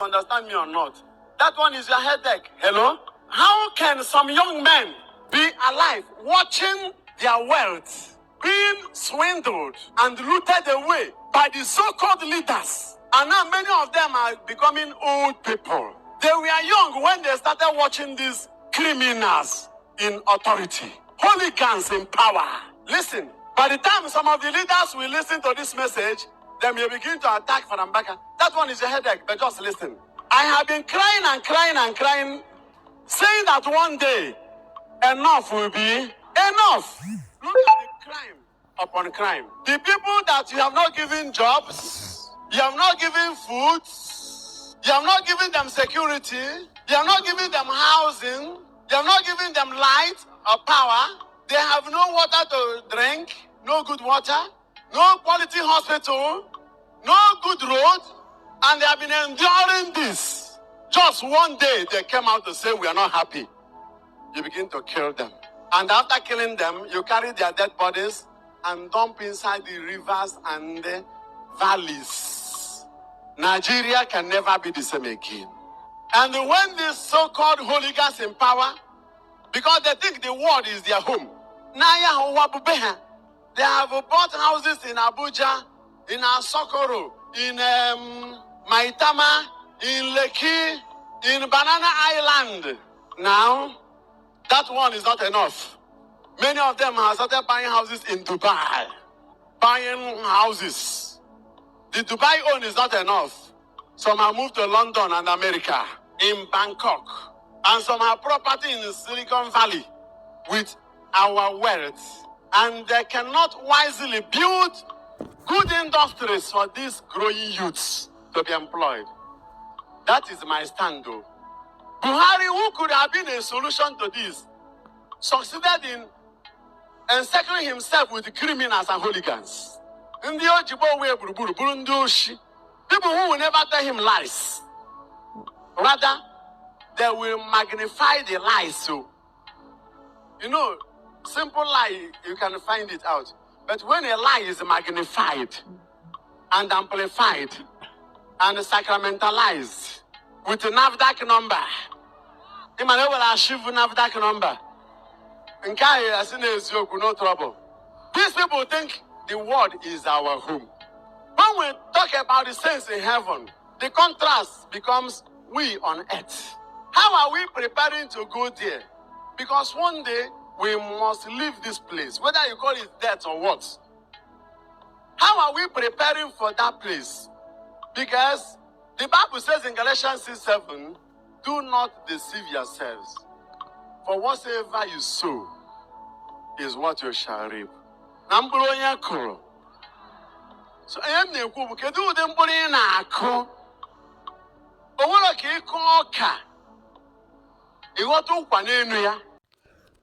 Understand me or not? That one is your headache. Hello? How can some young men be alive watching their wealth being swindled and looted away by the so-called leaders? And now many of them are becoming old people. They were young when they started watching these criminals in authority, hooligans in power. Listen, by the time some of the leaders will listen to this message, they may begin to attack for Mbaka. That one is a headache, but just listen. I have been crying and crying and crying, saying that one day, enough will be enough. Look at the crime upon crime. The people that you have not given jobs, you have not given food, you have not given them security, you have not given them housing, you have not given them light or power, they have no water to drink, no good water, no quality hospital, no good road, and they have been enduring this. Just one day they came out to say, we are not happy. You begin to kill them. And after killing them, you carry their dead bodies and dump inside the rivers and the valleys. Nigeria can never be the same again. And when these so-called hooligans in power, because they think the world is their home, they have bought houses in Abuja, in Asokoro, in Maitama, in Lekki, in Banana Island. Now, that one is not enough. Many of them have started buying houses in Dubai. Buying houses. The Dubai own is not enough. Some have moved to London and America, in Bangkok. And some have property in the Silicon Valley with our wealth. And they cannot wisely build good industries for these growing youths to be employed. That is my stand, though. Buhari, who could have been a solution to this, succeeded in encircling himself with criminals and hooligans. In the Ojibo way, people who will never tell him lies. Rather, they will magnify the lies. So, simple lie, you can find it out. But when a lie is magnified and amplified and sacramentalized with a NAVDAC number, Emmanuel will achieve NAVDAC number. No trouble. These people think the world is our home. When we talk about the saints in heaven, the contrast becomes we on earth. How are we preparing to go there? Because one day we must leave this place, whether you call it death or what. How are we preparing for that place? Because the Bible says in Galatians 6:7, do not deceive yourselves. For whatsoever you sow is what you shall reap. So I am the Kubu, do them put in a co.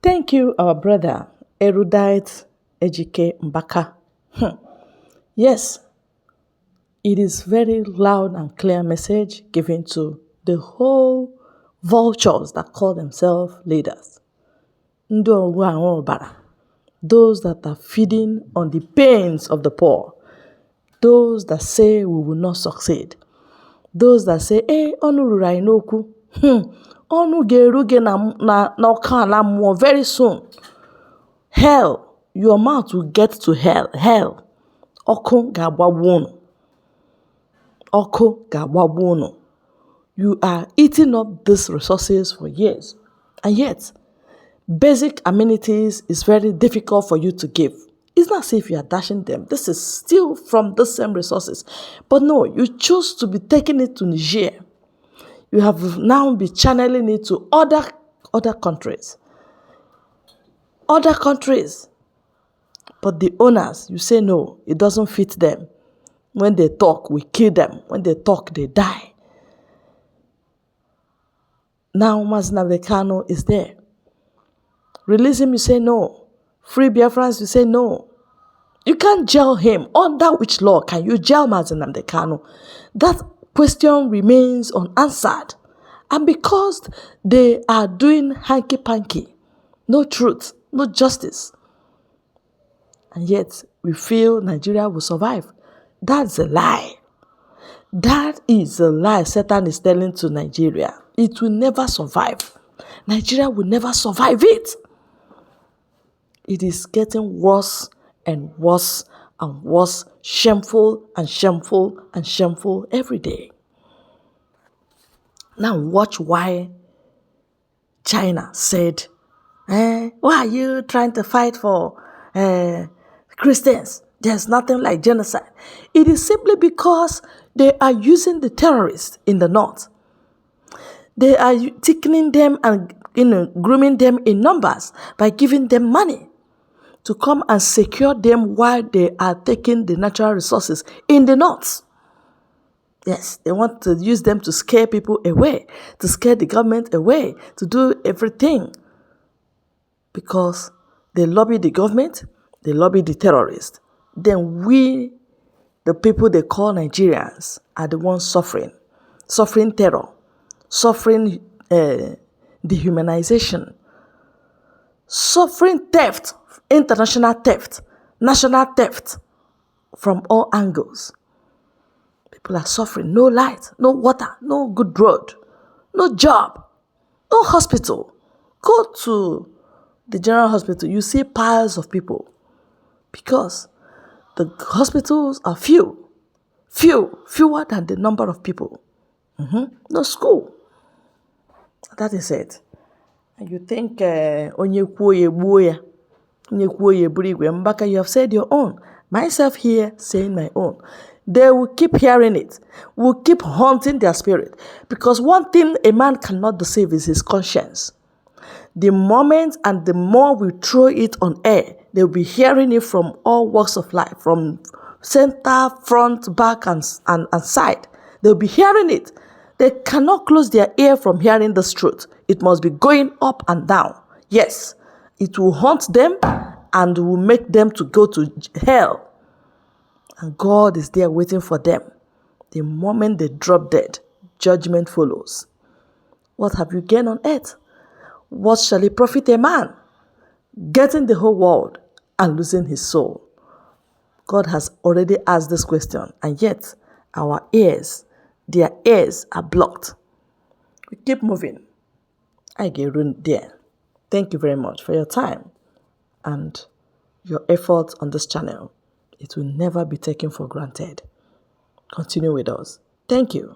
Thank you, our brother, erudite Ejike Mbaka. Yes, it is very loud and clear message given to the whole vultures that call themselves leaders. Those that are feeding on the pains of the poor. Those that say we will not succeed. Those that say, onu rurai noku. Onu geruge na okala more very soon. Hell, your mouth will get to hell. Hell. Oko gabwawono. Oko gabwawono. You are eating up these resources for years. And yet, basic amenities is very difficult for you to give. It's not as if you are dashing them. This is still from the same resources. But no, you choose to be taking it to Niger. You have now been channeling it to other countries. Other countries. But the owners, you say no, it doesn't fit them. When they talk, we kill them. When they talk, they die. Now Nnamdi Kanu is there. Release him, you say no. Free Biafrans, you say no. You can't jail him. Under which law can you jail Nnamdi Kanu? That question remains unanswered. And because they are doing hanky-panky, no truth, no justice. And yet, we feel Nigeria will survive. That's a lie. That is a lie Satan is telling to Nigeria. It will never survive. Nigeria will never survive it. It is getting worse and worse and worse, shameful and shameful and shameful every day. Now watch why China said, why are you trying to fight for Christians? There's nothing like genocide. It is simply because they are using the terrorists in the north. They are thickening them and grooming them in numbers by giving them money to come and secure them while they are taking the natural resources in the north. Yes, they want to use them to scare people away, to scare the government away, to do everything. Because they lobby the government, they lobby the terrorists. Then we, the people they call Nigerians, are the ones suffering terror, suffering dehumanization, suffering theft, international theft, national theft from all angles. People are suffering. No light, no water, no good road, no job, no hospital. Go to the general hospital, you see piles of people because the hospitals are fewer than the number of people. No school. That is it. And you think, Mbaka, you have said your own. Myself here saying my own. They will keep hearing it. Will keep haunting their spirit. Because one thing a man cannot deceive is his conscience. The moment and the more we throw it on air, they'll be hearing it from all walks of life, from center, front, back, and side. They'll be hearing it. They cannot close their ear from hearing this truth. It must be going up and down. Yes, it will haunt them and will make them to go to hell. And God is there waiting for them. The moment they drop dead, judgment follows. What have you gained on earth? What shall it profit a man? Getting the whole world and losing his soul. God has already asked this question, and yet our ears, their ears are blocked. We keep moving. I get ruined there. Thank you very much for your time and your effort on this channel. It will never be taken for granted. Continue with us. Thank you.